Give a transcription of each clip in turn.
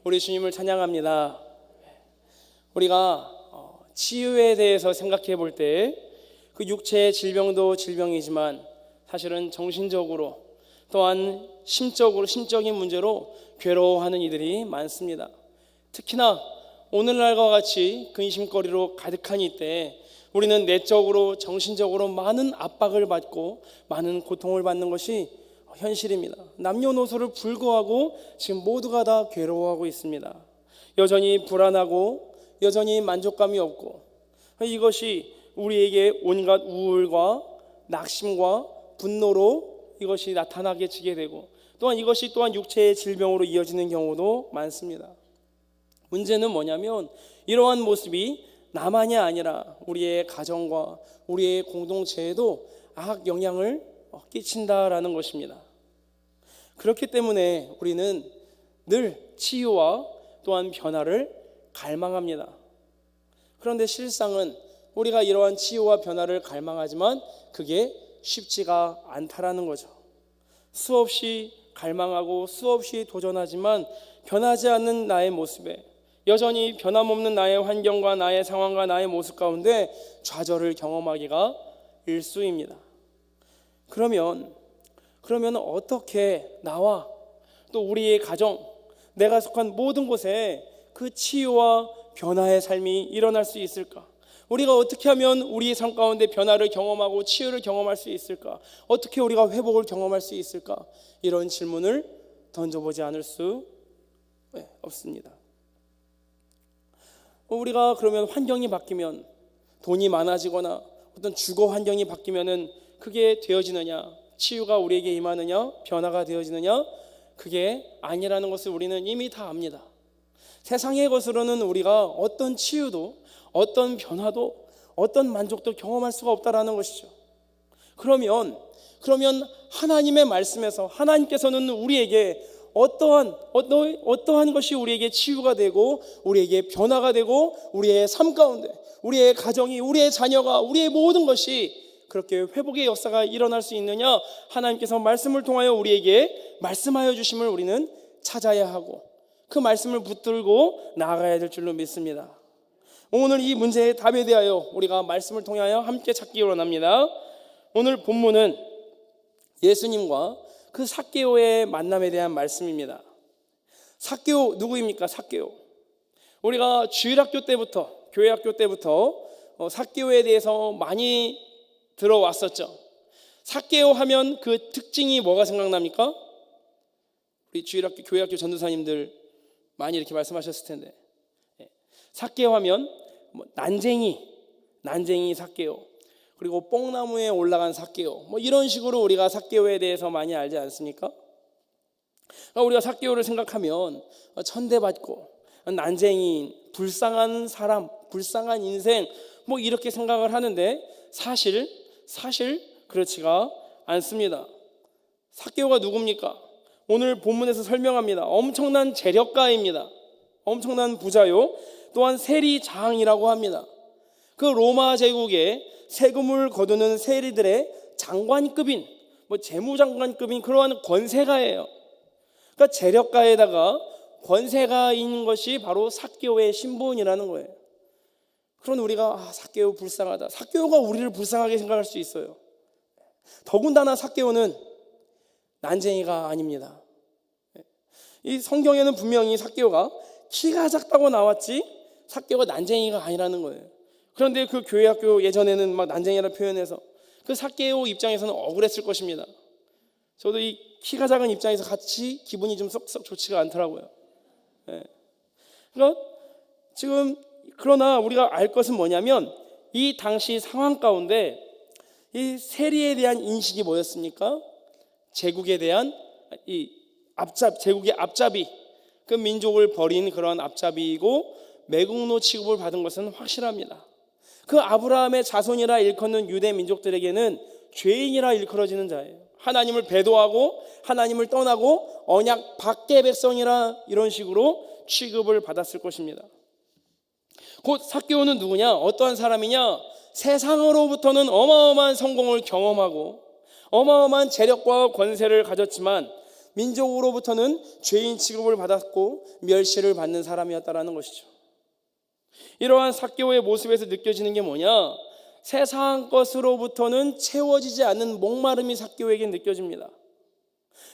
우리 주님을 찬양합니다. 우리가 치유에 대해서 생각해 볼 때 그 육체의 질병도 질병이지만 사실은 정신적으로 또한 심적인 문제로 괴로워하는 이들이 많습니다. 특히나 오늘날과 같이 근심거리로 가득한 이때 우리는 내적으로 정신적으로 많은 압박을 받고 많은 고통을 받는 것이 현실입니다. 남녀노소를 불구하고 지금 모두가 다 괴로워하고 있습니다. 여전히 불안하고 여전히 만족감이 없고, 이것이 우리에게 온갖 우울과 낙심과 분노로 이것이 나타나게 지게 되고, 또한 이것이 또한 육체의 질병으로 이어지는 경우도 많습니다. 문제는 뭐냐면 이러한 모습이 나만이 아니라 우리의 가정과 우리의 공동체에도 악 영향을 끼친다라는 것입니다. 그렇기 때문에 우리는 늘 치유와 또한 변화를 갈망합니다. 그런데 실상은 우리가 이러한 치유와 변화를 갈망하지만 그게 쉽지가 않다라는 거죠. 수없이 갈망하고 수없이 도전하지만 변하지 않는 나의 모습에, 여전히 변함없는 나의 환경과 나의 상황과 나의 모습 가운데 좌절을 경험하기가 일쑤입니다. 그러면 어떻게 나와 또 우리의 가정, 내가 속한 모든 곳에 그 치유와 변화의 삶이 일어날 수 있을까? 우리가 어떻게 하면 우리의 삶 가운데 변화를 경험하고 치유를 경험할 수 있을까? 어떻게 우리가 회복을 경험할 수 있을까? 이런 질문을 던져보지 않을 수 없습니다. 우리가 그러면 환경이 바뀌면, 돈이 많아지거나 어떤 주거 환경이 바뀌면은 그게 되어지느냐? 치유가 우리에게 임하느냐? 변화가 되어지느냐? 그게 아니라는 것을 우리는 이미 다 압니다. 세상의 것으로는 우리가 어떤 치유도 어떤 변화도 어떤 만족도 경험할 수가 없다라는 것이죠. 그러면 하나님의 말씀에서 하나님께서는 우리에게 어떠한 것이 우리에게 치유가 되고 우리에게 변화가 되고 우리의 삶 가운데 우리의 가정이, 우리의 자녀가, 우리의 모든 것이 그렇게 회복의 역사가 일어날 수 있느냐? 하나님께서 말씀을 통하여 우리에게 말씀하여 주심을 우리는 찾아야 하고 그 말씀을 붙들고 나아가야 될 줄로 믿습니다. 오늘 이 문제의 답에 대하여 우리가 말씀을 통하여 함께 찾기 원합니다. 오늘 본문은 예수님과 그 삭개오의 만남에 대한 말씀입니다. 삭개오 누구입니까? 삭개오. 우리가 주일학교 때부터, 교회학교 때부터 삭개오에 대해서 많이 들어왔었죠. 삭개오 하면 그 특징이 뭐가 생각납니까? 우리 주일학교, 교회학교 전도사님들 많이 이렇게 말씀하셨을 텐데, 삭개오 하면 난쟁이 삭개오, 그리고 뽕나무에 올라간 삭개오, 이런 식으로 우리가 삭개오에 대해서 많이 알지 않습니까? 그러니까 우리가 삭개오를 생각하면 천대받고 난쟁이인, 불쌍한 사람, 불쌍한 인생 이렇게 생각을 하는데 사실 그렇지가 않습니다. 삭개오가 누굽니까? 오늘 본문에서 설명합니다. 엄청난 재력가입니다. 엄청난 부자요, 또한 세리장이라고 합니다. 그 로마 제국의 세금을 거두는 세리들의 장관급인, 재무장관급인 그러한 권세가예요. 그러니까 재력가에다가 권세가인 것이 바로 삭개오의 신분이라는 거예요. 그런 우리가 삭개오 불쌍하다, 삭개오가 우리를 불쌍하게 생각할 수 있어요. 더군다나 삭개오는 난쟁이가 아닙니다. 이 성경에는 분명히 삭개오가 키가 작다고 나왔지 삭개오가 난쟁이가 아니라는 거예요. 그런데 그 교회학교 예전에는 난쟁이라는 표현해서 그 삭개오 입장에서는 억울했을 것입니다. 저도 이 키가 작은 입장에서 같이 기분이 좀 썩썩 좋지가 않더라고요. 그러나 우리가 알 것은 뭐냐면 이 당시 상황 가운데 이 세리에 대한 인식이 뭐였습니까? 제국에 대한 제국의 앞잡이, 그 민족을 버린 그런 앞잡이이고 매국노 취급을 받은 것은 확실합니다. 그 아브라함의 자손이라 일컫는 유대 민족들에게는 죄인이라 일컬어지는 자예요. 하나님을 배도하고 하나님을 떠나고 언약 밖의 백성이라 이런 식으로 취급을 받았을 것입니다. 곧 삭개오는 누구냐? 어떠한 사람이냐? 세상으로부터는 어마어마한 성공을 경험하고 어마어마한 재력과 권세를 가졌지만 민족으로부터는 죄인 취급을 받았고 멸시를 받는 사람이었다라는 것이죠. 이러한 삭개오의 모습에서 느껴지는 게 뭐냐? 세상 것으로부터는 채워지지 않는 목마름이 삭개오에게 느껴집니다.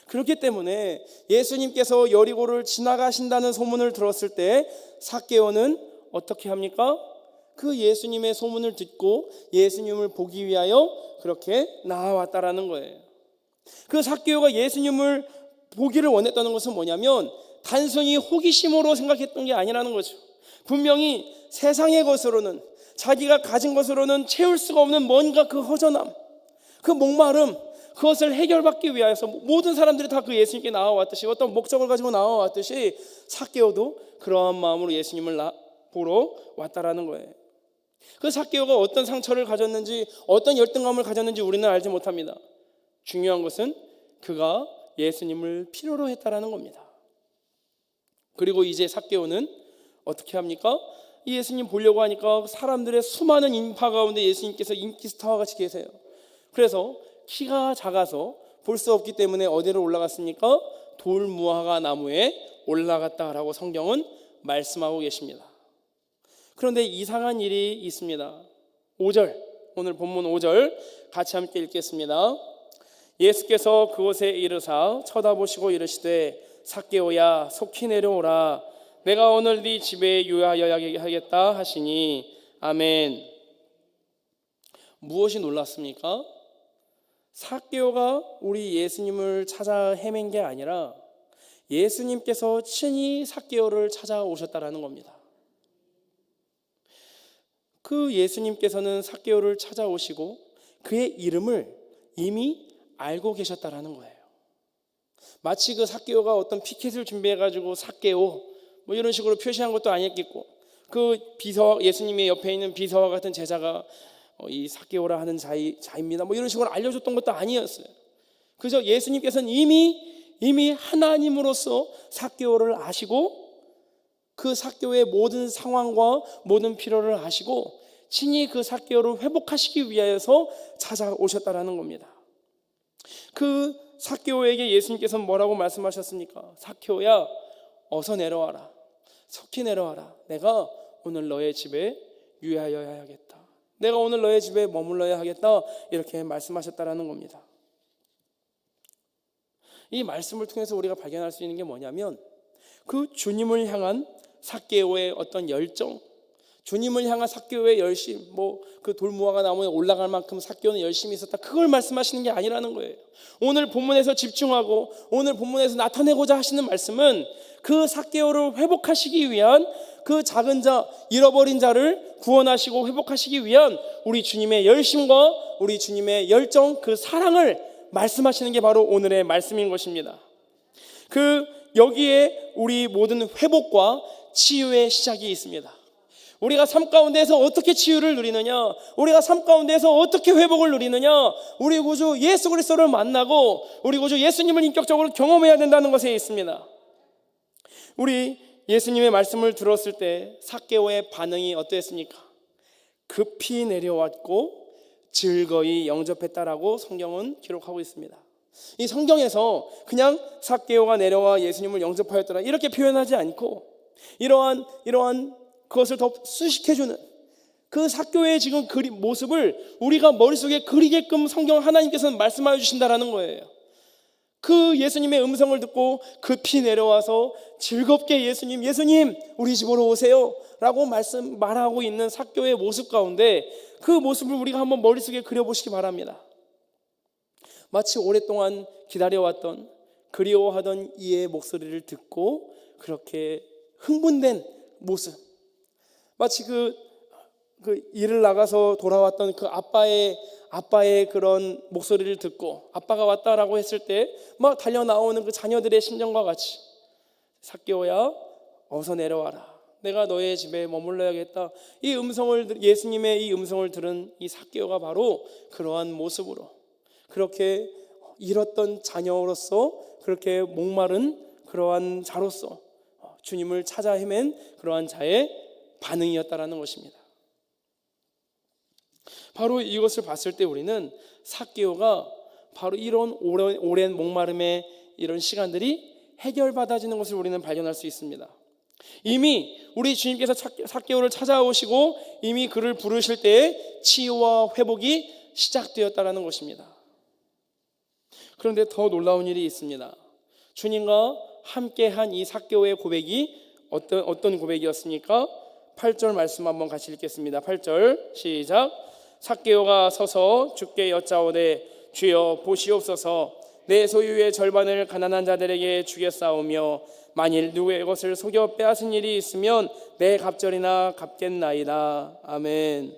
그렇기 때문에 예수님께서 여리고를 지나가신다는 소문을 들었을 때 삭개오는 어떻게 합니까? 그 예수님의 소문을 듣고 예수님을 보기 위하여 그렇게 나아왔다라는 거예요. 그 삭개오가 예수님을 보기를 원했다는 것은 뭐냐면 단순히 호기심으로 생각했던 게 아니라는 거죠. 분명히 세상의 것으로는, 자기가 가진 것으로는 채울 수가 없는 뭔가 그 허전함, 그 목마름, 그것을 해결받기 위하여서 모든 사람들이 다 그 예수님께 나와왔듯이, 어떤 목적을 가지고 나와왔듯이 삭개오도 그러한 마음으로 예수님을 보러 왔다라는 거예요. 그 삭개오가 어떤 상처를 가졌는지, 어떤 열등감을 가졌는지 우리는 알지 못합니다. 중요한 것은 그가 예수님을 필요로 했다라는 겁니다. 그리고 이제 삭개오는 어떻게 합니까? 이 예수님 보려고 하니까 사람들의 수많은 인파 가운데 예수님께서 인기 스타와 같이 계세요. 그래서 키가 작아서 볼 수 없기 때문에 어디로 올라갔습니까? 돌무화과 나무에 올라갔다라고 성경은 말씀하고 계십니다. 그런데 이상한 일이 있습니다. 5절, 오늘 본문 5절 같이 함께 읽겠습니다. 예수께서 그곳에 이르사 쳐다보시고 이르시되 삭개오야 속히 내려오라 내가 오늘 네 집에 유하여야겠다 하시니 아멘. 무엇이 놀랐습니까? 삭개오가 우리 예수님을 찾아 헤맨 게 아니라 예수님께서 친히 삭개오를 찾아오셨다라는 겁니다. 그 예수님께서는 삭개오를 찾아오시고 그의 이름을 이미 알고 계셨다라는 거예요. 마치 그 삭개오가 어떤 피켓을 준비해가지고 삭개오 뭐 이런 식으로 표시한 것도 아니었겠고, 그 비서, 예수님의 옆에 있는 비서와 같은 제자가 이 삭개오라 하는 자입니다 뭐 이런 식으로 알려줬던 것도 아니었어요. 그저 예수님께서는 이미 하나님으로서 삭개오를 아시고 그 삭개오의 모든 상황과 모든 필요를 아시고 친히 그 삭개오를 회복하시기 위하여서 찾아오셨다라는 겁니다. 그 삭개오에게 예수님께서는 뭐라고 말씀하셨습니까? 삭개오야 어서 내려와라, 속히 내려와라. 내가 오늘 너의 집에 유하여야 하겠다. 내가 오늘 너의 집에 머물러야 하겠다. 이렇게 말씀하셨다라는 겁니다. 이 말씀을 통해서 우리가 발견할 수 있는 게 뭐냐면 그 주님을 향한 삭개오의 어떤 열정, 주님을 향한 삭개오의 열심, 뭐 그 돌무화과 나무에 올라갈 만큼 삭개오는 열심이 있었다, 그걸 말씀하시는 게 아니라는 거예요. 오늘 본문에서 집중하고 오늘 본문에서 나타내고자 하시는 말씀은 그 삭개오를 회복하시기 위한, 그 작은 자, 잃어버린 자를 구원하시고 회복하시기 위한 우리 주님의 열심과 우리 주님의 열정, 그 사랑을 말씀하시는 게 바로 오늘의 말씀인 것입니다. 여기에 우리 모든 회복과 치유의 시작이 있습니다. 우리가 삶 가운데에서 어떻게 치유를 누리느냐, 우리가 삶 가운데에서 어떻게 회복을 누리느냐, 우리 구주 예수 그리스도를 만나고 우리 구주 예수님을 인격적으로 경험해야 된다는 것에 있습니다. 우리 예수님의 말씀을 들었을 때 삭개오의 반응이 어땠습니까? 급히 내려왔고 즐거이 영접했다라고 성경은 기록하고 있습니다. 이 성경에서 그냥 삭개오가 내려와 예수님을 영접하였더라 이렇게 표현하지 않고 이러한 그것을 더 수식해주는 그 삭개오의 지금 모습을 우리가 머릿속에 그리게끔 성경 하나님께서는 말씀하여 주신다라는 거예요. 그 예수님의 음성을 듣고 급히 내려와서 즐겁게 예수님 우리 집으로 오세요 라고 말하고 있는 삭개오의 모습 가운데 그 모습을 우리가 한번 머릿속에 그려보시기 바랍니다. 마치 오랫동안 기다려왔던, 그리워하던 이의 목소리를 듣고 그렇게 흥분된 모습, 마치 그 일을 나가서 돌아왔던 그 아빠의 그런 목소리를 듣고 아빠가 왔다라고 했을 때 막 달려 나오는 그 자녀들의 심정과 같이 삭개오야 어서 내려와라, 내가 너의 집에 머물러야겠다. 이 음성을, 예수님의 이 음성을 들은 이 삭개오가 바로 그러한 모습으로, 그렇게 잃었던 자녀로서, 그렇게 목마른 그러한 자로서 주님을 찾아 헤맨 그러한 자의 반응이었다라는 것입니다. 바로 이것을 봤을 때 우리는 삭개오가 바로 이런 오랜 목마름의 이런 시간들이 해결받아지는 것을 우리는 발견할 수 있습니다. 이미 우리 주님께서 삭개오를 찾아오시고 이미 그를 부르실 때에 치유와 회복이 시작되었다라는 것입니다. 그런데 더 놀라운 일이 있습니다. 주님과 함께한 이 삭개오의 고백이 어떤 고백이었습니까? 8절 말씀 한번 같이 읽겠습니다. 8절 시작. 삭개오가 서서 주께 여짜오되 주여 보시옵소서, 내 소유의 절반을 가난한 자들에게 주겠사오며 만일 누구의 것을 속여 빼앗은 일이 있으면 내 갑절이나 갚겠나이다. 아멘.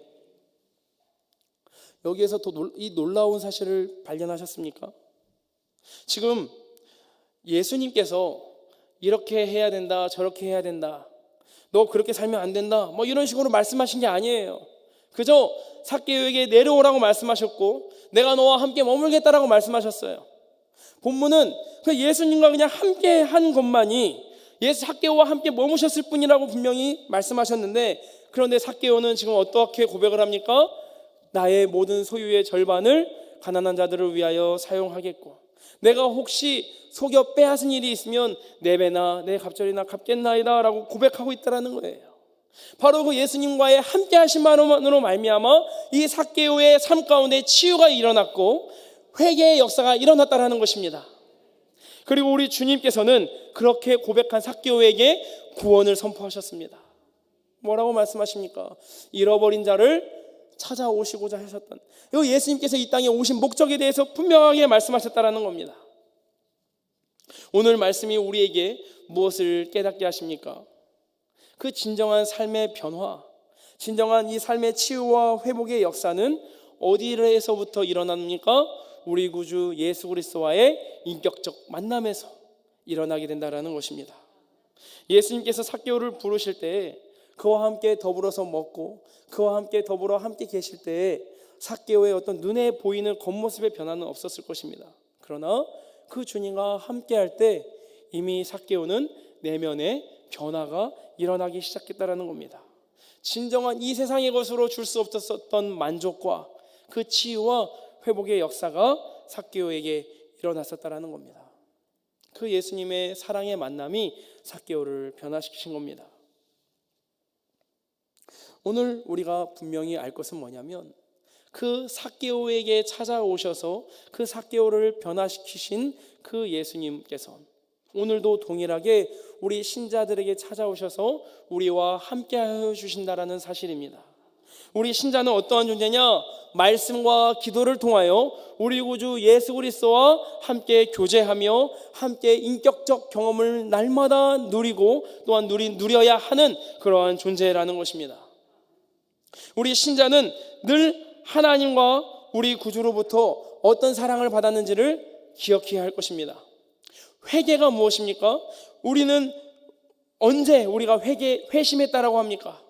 여기에서 이 놀라운 사실을 발견하셨습니까? 지금 예수님께서 이렇게 해야 된다, 저렇게 해야 된다, 너 그렇게 살면 안 된다, 뭐 이런 식으로 말씀하신 게 아니에요. 그저 삭개오에게 내려오라고 말씀하셨고 내가 너와 함께 머물겠다라고 말씀하셨어요. 본문은 그 예수님과 그냥 함께 한 것만이 삭개오와 함께 머무셨을 뿐이라고 분명히 말씀하셨는데, 그런데 삭개오는 지금 어떻게 고백을 합니까? 나의 모든 소유의 절반을 가난한 자들을 위하여 사용하겠고 내가 혹시 속여 빼앗은 일이 있으면 내 배나 내 갑절이나 갚겠나이다 라고 고백하고 있다는 거예요. 바로 그 예수님과의 함께 하심만으로 말미암아 이 삭개오의 삶 가운데 치유가 일어났고 회개의 역사가 일어났다는 것입니다. 그리고 우리 주님께서는 그렇게 고백한 삭개오에게 구원을 선포하셨습니다. 뭐라고 말씀하십니까? 잃어버린 자를 찾아오시고자 하셨던, 이 예수님께서 이 땅에 오신 목적에 대해서 분명하게 말씀하셨다는 겁니다. 오늘 말씀이 우리에게 무엇을 깨닫게 하십니까? 그 진정한 삶의 변화, 진정한 이 삶의 치유와 회복의 역사는 어디에서부터 일어납니까? 우리 구주 예수 그리스도와의 인격적 만남에서 일어나게 된다는 것입니다. 예수님께서 삭개오를 부르실 때 그와 함께 더불어서 먹고 그와 함께 더불어 함께 계실 때에 삭개오의 어떤 눈에 보이는 겉모습의 변화는 없었을 것입니다. 그러나 그 주님과 함께 할 때 이미 삭개오는 내면의 변화가 일어나기 시작했다는 겁니다. 진정한 이 세상의 것으로 줄 수 없었던 만족과 그 치유와 회복의 역사가 삭개오에게 일어났었다는 겁니다. 그 예수님의 사랑의 만남이 삭개오를 변화시키신 겁니다. 오늘 우리가 분명히 알 것은 뭐냐면 그 삭개오에게 찾아오셔서 그 삭개오를 변화시키신 그 예수님께서 오늘도 동일하게 우리 신자들에게 찾아오셔서 우리와 함께하여 주신다라는 사실입니다. 우리 신자는 어떠한 존재냐? 말씀과 기도를 통하여 우리 구주 예수 그리스도와 함께 교제하며 함께 인격적 경험을 날마다 누리고 또한 누려야 하는 그러한 존재라는 것입니다. 우리 신자는 늘 하나님과 우리 구주로부터 어떤 사랑을 받았는지를 기억해야 할 것입니다. 회개가 무엇입니까? 우리는 언제 우리가 회심했다라고 합니까?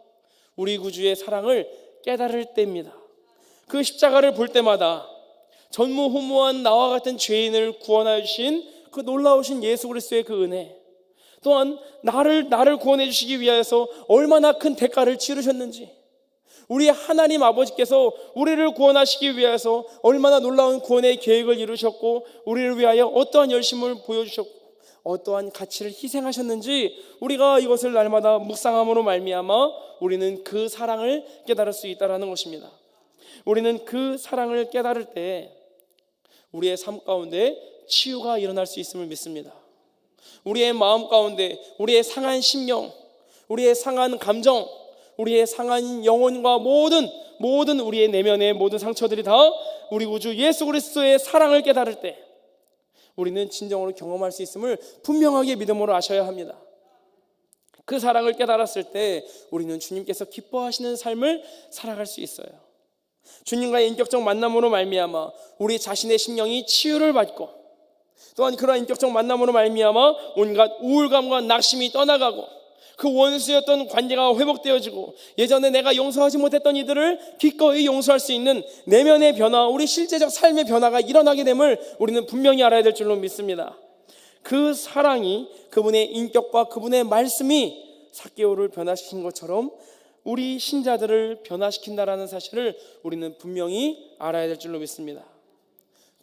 우리 구주의 사랑을 깨달을 때입니다. 그 십자가를 볼 때마다 전무후무한 나와 같은 죄인을 구원하여 주신 그 놀라우신 예수 그리스도의 그 은혜, 또한 나를 구원해 주시기 위해서 얼마나 큰 대가를 치르셨는지, 우리 하나님 아버지께서 우리를 구원하시기 위해서 얼마나 놀라운 구원의 계획을 이루셨고 우리를 위하여 어떠한 열심을 보여주셨고 어떠한 가치를 희생하셨는지 우리가 이것을 날마다 묵상함으로 말미암아 우리는 그 사랑을 깨달을 수 있다는 것입니다. 우리는 그 사랑을 깨달을 때 우리의 삶 가운데 치유가 일어날 수 있음을 믿습니다. 우리의 마음 가운데 우리의 상한 심령, 우리의 상한 감정, 우리의 상한 영혼과 모든 우리의 내면의 모든 상처들이 다 우리 구주 예수 그리스도의 사랑을 깨달을 때 우리는 진정으로 경험할 수 있음을 분명하게 믿음으로 아셔야 합니다. 그 사랑을 깨달았을 때 우리는 주님께서 기뻐하시는 삶을 살아갈 수 있어요. 주님과의 인격적 만남으로 말미암아 우리 자신의 심령이 치유를 받고 또한 그러한 인격적 만남으로 말미암아 온갖 우울감과 낙심이 떠나가고 그 원수였던 관계가 회복되어지고 예전에 내가 용서하지 못했던 이들을 기꺼이 용서할 수 있는 내면의 변화, 우리 실제적 삶의 변화가 일어나게 됨을 우리는 분명히 알아야 될 줄로 믿습니다. 그 사랑이, 그분의 인격과 그분의 말씀이 삭개오를 변화시킨 것처럼 우리 신자들을 변화시킨다라는 사실을 우리는 분명히 알아야 될 줄로 믿습니다.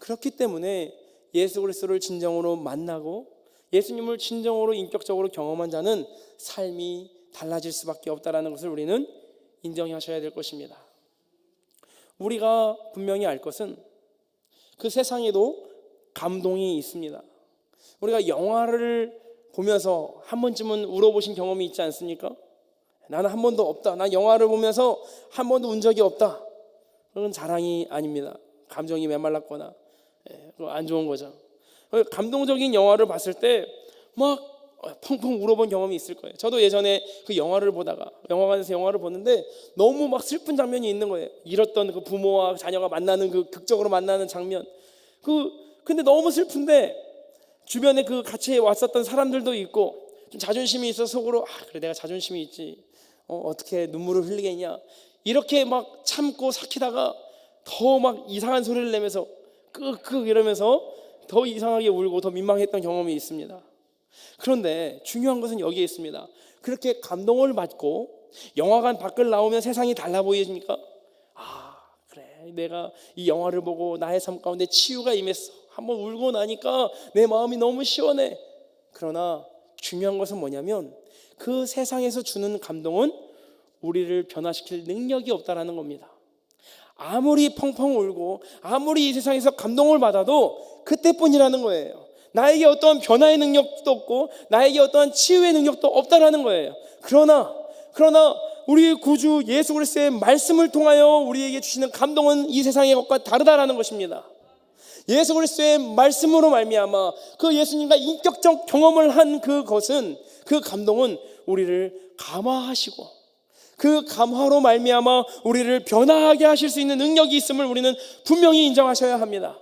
그렇기 때문에 예수 그리스도를 진정으로 만나고 예수님을 진정으로 인격적으로 경험한 자는 삶이 달라질 수밖에 없다는 것을 우리는 인정하셔야 될 것입니다. 우리가 분명히 알 것은 그 세상에도 감동이 있습니다. 우리가 영화를 보면서 한 번쯤은 울어보신 경험이 있지 않습니까? 나는 한 번도 없다. 난 영화를 보면서 한 번도 운 적이 없다. 그건 자랑이 아닙니다. 감정이 메말랐거나 안 좋은 거죠. 감동적인 영화를 봤을 때 막 펑펑 울어본 경험이 있을 거예요. 저도 예전에 그 영화를 보다가 영화관에서 영화를 보는데 너무 막 슬픈 장면이 있는 거예요. 잃었던 그 부모와 자녀가 만나는 그 극적으로 만나는 장면. 근데 너무 슬픈데 주변에 그 같이 왔었던 사람들도 있고 좀 자존심이 있어서 속으로 그래 내가 자존심이 있지. 어떻게 눈물을 흘리겠냐. 이렇게 막 참고 삭히다가 더 막 이상한 소리를 내면서 끄끄 이러면서 더 이상하게 울고 더 민망했던 경험이 있습니다. 그런데 중요한 것은 여기에 있습니다. 그렇게 감동을 받고 영화관 밖을 나오면 세상이 달라 보이십니까? 그래 내가 이 영화를 보고 나의 삶 가운데 치유가 임했어. 한번 울고 나니까 내 마음이 너무 시원해. 그러나 중요한 것은 뭐냐면 그 세상에서 주는 감동은 우리를 변화시킬 능력이 없다라는 겁니다. 아무리 펑펑 울고 아무리 이 세상에서 감동을 받아도 그때뿐이라는 거예요. 나에게 어떠한 변화의 능력도 없고 나에게 어떠한 치유의 능력도 없다라는 거예요. 그러나 우리 구주 예수 그리스도의 말씀을 통하여 우리에게 주시는 감동은 이 세상의 것과 다르다라는 것입니다. 예수 그리스도의 말씀으로 말미암아 그 예수님과 인격적 경험을 한 그것은 그 감동은 우리를 감화하시고 그 감화로 말미암아 우리를 변화하게 하실 수 있는 능력이 있음을 우리는 분명히 인정하셔야 합니다.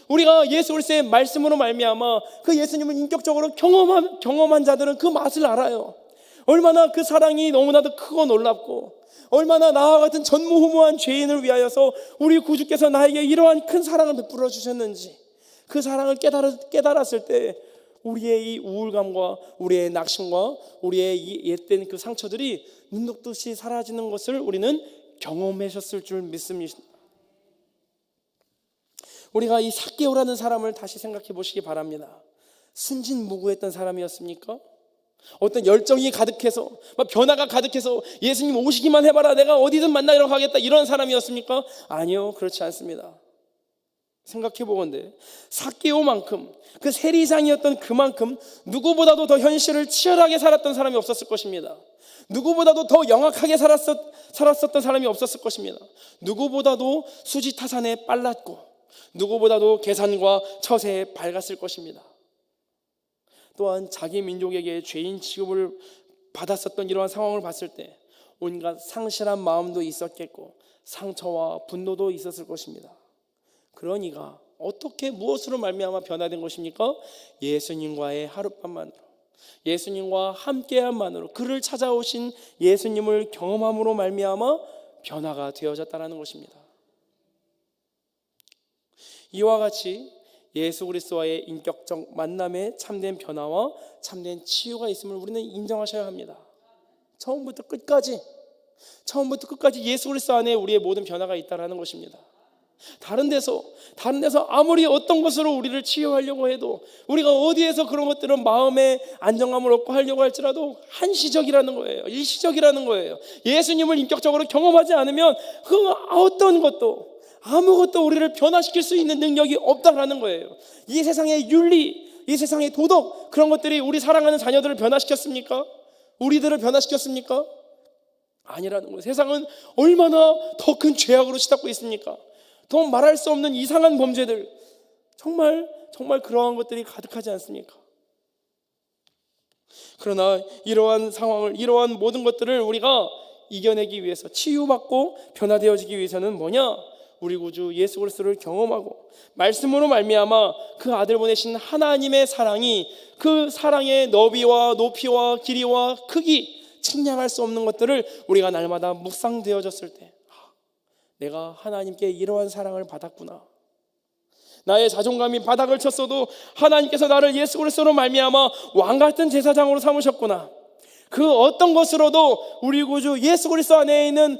우리가 예수 그리스도의 말씀으로 말미암아 그 예수님을 인격적으로 경험한 자들은 그 맛을 알아요. 얼마나 그 사랑이 너무나도 크고 놀랍고 얼마나 나와 같은 전무후무한 죄인을 위하여서 우리 구주께서 나에게 이러한 큰 사랑을 베풀어 주셨는지 그 사랑을 깨달았을 때 우리의 이 우울감과 우리의 낙심과 우리의 이 옛된 그 상처들이 눈녹듯이 사라지는 것을 우리는 경험하셨을 줄 믿습니다. 우리가 이 삭개오라는 사람을 다시 생각해 보시기 바랍니다. 순진무구했던 사람이었습니까? 어떤 열정이 가득해서 막 변화가 가득해서 예수님 오시기만 해봐라 내가 어디든 만나러 가겠다 이런 사람이었습니까? 아니요, 그렇지 않습니다. 생각해 보건대 삭개오만큼 그 세리장이었던 그만큼 누구보다도 더 현실을 치열하게 살았던 사람이 없었을 것입니다. 누구보다도 더 영악하게 살았었던 사람이 없었을 것입니다. 누구보다도 수지타산에 빨랐고 누구보다도 계산과 처세에 밝았을 것입니다. 또한 자기 민족에게 죄인 취급을 받았었던 이러한 상황을 봤을 때 온갖 상실한 마음도 있었겠고 상처와 분노도 있었을 것입니다. 그러니까 어떻게 무엇으로 말미암아 변화된 것입니까? 예수님과의 하룻밤만으로 예수님과 함께함만으로 그를 찾아오신 예수님을 경험함으로 말미암아 변화가 되어졌다는 것입니다. 이와 같이 예수 그리스도와의 인격적 만남에 참된 변화와 참된 치유가 있음을 우리는 인정하셔야 합니다. 처음부터 끝까지 예수 그리스도 안에 우리의 모든 변화가 있다는 것입니다. 다른 데서 아무리 어떤 것으로 우리를 치유하려고 해도 우리가 어디에서 그런 것들은 마음의 안정감을 얻고 하려고 할지라도 한시적이라는 거예요. 일시적이라는 거예요. 예수님을 인격적으로 경험하지 않으면 그 어떤 것도 아무것도 우리를 변화시킬 수 있는 능력이 없다라는 거예요. 이 세상의 윤리, 이 세상의 도덕 그런 것들이 우리 사랑하는 자녀들을 변화시켰습니까? 우리들을 변화시켰습니까? 아니라는 거예요. 세상은 얼마나 더 큰 죄악으로 치닫고 있습니까? 더 말할 수 없는 이상한 범죄들 정말 그러한 것들이 가득하지 않습니까? 그러나 이러한 상황을 이러한 모든 것들을 우리가 이겨내기 위해서 치유받고 변화되어지기 위해서는 뭐냐? 우리 구주 예수 그리스도를 경험하고 말씀으로 말미암아 그 아들 보내신 하나님의 사랑이 그 사랑의 너비와 높이와 길이와 크기 측량할 수 없는 것들을 우리가 날마다 묵상되어졌을 때 내가 하나님께 이러한 사랑을 받았구나. 나의 자존감이 바닥을 쳤어도 하나님께서 나를 예수 그리스도로 말미암아 왕같은 제사장으로 삼으셨구나. 그 어떤 것으로도 우리 구주 예수 그리스도 안에 있는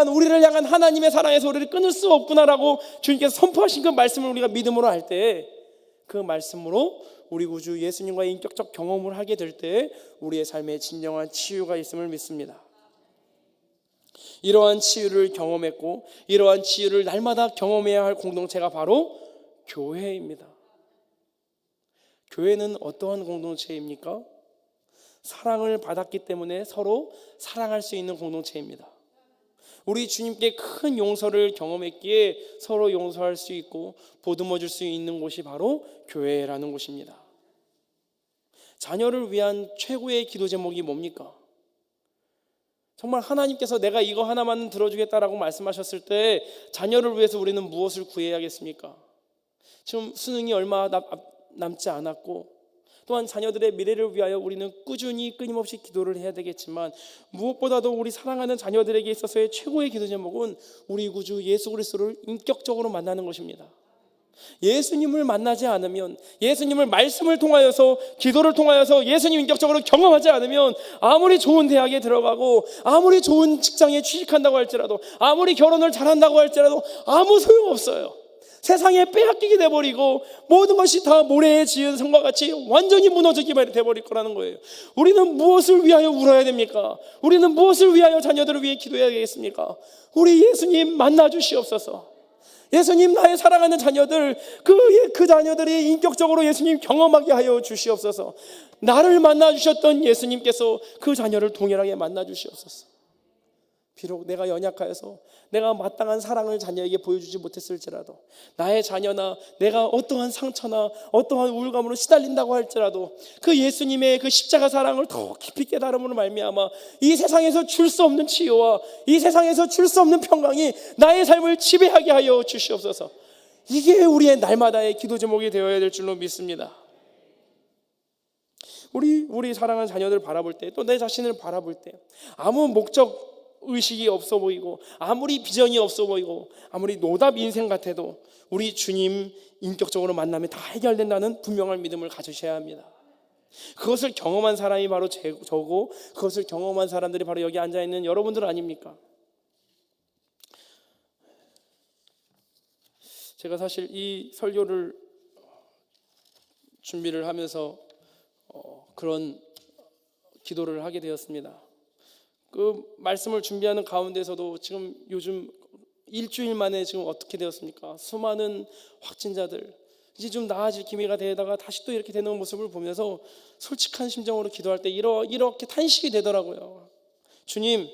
우리를 향한 하나님의 사랑에서 우리를 끊을 수 없구나라고 주님께서 선포하신 그 말씀을 우리가 믿음으로 할 때 그 말씀으로 우리 구주 예수님과의 인격적 경험을 하게 될 때 우리의 삶에 진정한 치유가 있음을 믿습니다. 이러한 치유를 경험했고 이러한 치유를 날마다 경험해야 할 공동체가 바로 교회입니다. 교회는 어떠한 공동체입니까? 사랑을 받았기 때문에 서로 사랑할 수 있는 공동체입니다. 우리 주님께 큰 용서를 경험했기에 서로 용서할 수 있고 보듬어 줄 수 있는 곳이 바로 교회라는 곳입니다. 자녀를 위한 최고의 기도 제목이 뭡니까? 정말 하나님께서 내가 이거 하나만 들어주겠다라고 말씀하셨을 때 자녀를 위해서 우리는 무엇을 구해야겠습니까? 지금 수능이 얼마 남지 않았고 또한 자녀들의 미래를 위하여 우리는 꾸준히 끊임없이 기도를 해야 되겠지만 무엇보다도 우리 사랑하는 자녀들에게 있어서의 최고의 기도 제목은 우리 구주 예수 그리스도를 인격적으로 만나는 것입니다. 예수님을 만나지 않으면, 예수님을 말씀을 통하여서, 기도를 통하여서 예수님 인격적으로 경험하지 않으면 아무리 좋은 대학에 들어가고 아무리 좋은 직장에 취직한다고 할지라도 아무리 결혼을 잘한다고 할지라도 아무 소용없어요. 세상에 빼앗기게 돼버리고 모든 것이 다 모래에 지은 성과 같이 완전히 무너지기만 돼버릴 거라는 거예요. 우리는 무엇을 위하여 울어야 됩니까? 우리는 무엇을 위하여 자녀들을 위해 기도해야 되겠습니까? 우리 예수님 만나 주시옵소서. 예수님, 나의 사랑하는 자녀들, 그 자녀들이 인격적으로 예수님 경험하게 하여 주시옵소서. 나를 만나 주셨던 예수님께서 그 자녀를 동일하게 만나 주시옵소서. 비록 내가 연약하여서 내가 마땅한 사랑을 자녀에게 보여주지 못했을지라도, 나의 자녀나 내가 어떠한 상처나 어떠한 우울감으로 시달린다고 할지라도 그 예수님의 그 십자가 사랑을 더 깊이 깨달음으로 말미암아 이 세상에서 줄 수 없는 치유와 이 세상에서 줄 수 없는 평강이 나의 삶을 지배하게 하여 주시옵소서. 이게 우리의 날마다의 기도 제목이 되어야 될 줄로 믿습니다. 우리 사랑하는 자녀들 바라볼 때, 또 내 자신을 바라볼 때 아무 목적 의식이 없어 보이고 아무리 비전이 없어 보이고 아무리 노답 인생 같아도 우리 주님 인격적으로 만나면 다 해결된다는 분명한 믿음을 가지셔야 합니다. 그것을 경험한 사람이 바로 저고 그것을 경험한 사람들이 바로 여기 앉아있는 여러분들 아닙니까? 제가 사실 이 설교를 준비를 하면서 그런 기도를 하게 되었습니다. 그 말씀을 준비하는 가운데서도 지금 요즘 일주일 만에 지금 어떻게 되었습니까? 수많은 확진자들, 이제 좀 나아질 기미가 되다가 다시 또 이렇게 되는 모습을 보면서 솔직한 심정으로 기도할 때 이렇게 탄식이 되더라고요. 주님,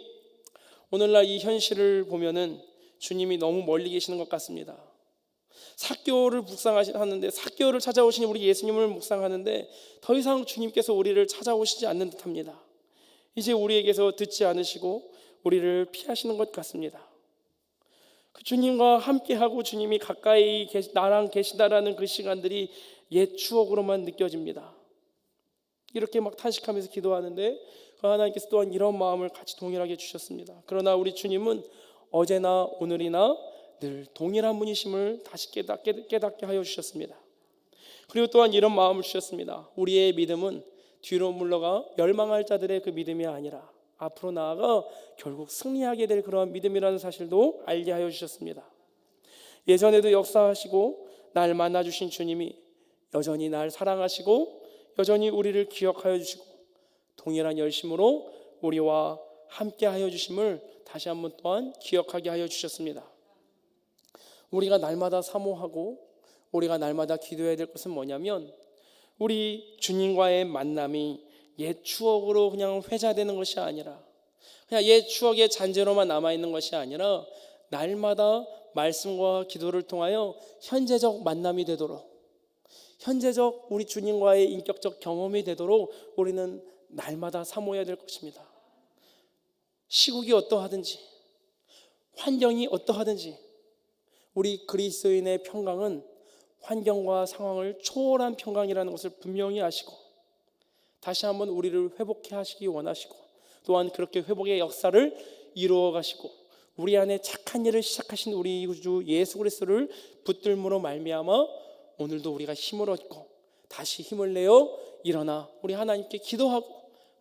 오늘날 이 현실을 보면은 주님이 너무 멀리 계시는 것 같습니다. 삭개오를 묵상하는데, 삭개오를 찾아오신 우리 예수님을 묵상하는데 더 이상 주님께서 우리를 찾아오시지 않는 듯합니다. 이제 우리에게서 듣지 않으시고 우리를 피하시는 것 같습니다. 그 주님과 함께하고 주님이 가까이 나랑 계시다라는 그 시간들이 옛 추억으로만 느껴집니다. 이렇게 막 탄식하면서 기도하는데 그 하나님께서 또한 이런 마음을 같이 동일하게 주셨습니다. 그러나 우리 주님은 어제나 오늘이나 늘 동일한 분이심을 다시 깨닫게 하여 주셨습니다. 그리고 또한 이런 마음을 주셨습니다. 우리의 믿음은 뒤로 물러가 멸망할 자들의 그 믿음이 아니라 앞으로 나아가 결국 승리하게 될 그러한 믿음이라는 사실도 알게 하여 주셨습니다. 예전에도 역사하시고 날 만나주신 주님이 여전히 날 사랑하시고 여전히 우리를 기억하여 주시고 동일한 열심으로 우리와 함께 하여 주심을 다시 한번 또한 기억하게 하여 주셨습니다. 우리가 날마다 사모하고 우리가 날마다 기도해야 될 것은 뭐냐면 우리 주님과의 만남이 옛 추억으로 그냥 회자되는 것이 아니라 그냥 옛 추억의 잔재로만 남아있는 것이 아니라 날마다 말씀과 기도를 통하여 현재적 만남이 되도록, 현재적 우리 주님과의 인격적 경험이 되도록 우리는 날마다 사모해야 될 것입니다. 시국이 어떠하든지 환경이 어떠하든지 우리 그리스도인의 평강은 환경과 상황을 초월한 평강이라는 것을 분명히 아시고 다시 한번 우리를 회복해 하시기 원하시고 또한 그렇게 회복의 역사를 이루어 가시고 우리 안에 착한 일을 시작하신 우리 주 예수 그리스도를 붙들므로 말미암아 오늘도 우리가 힘을 얻고 다시 힘을 내어 일어나 우리 하나님께 기도하고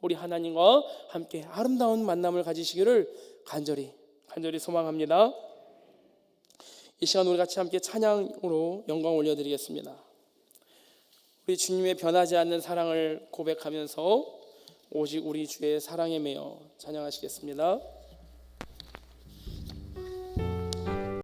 우리 하나님과 함께 아름다운 만남을 가지시기를 간절히 소망합니다. 이 시간 우리 같이 함께 찬양으로 영광 올려드리겠습니다. 우리 주님의 변하지 않는 사랑을 고백하면서 오직 우리 주의 사랑에 매여 찬양하시겠습니다.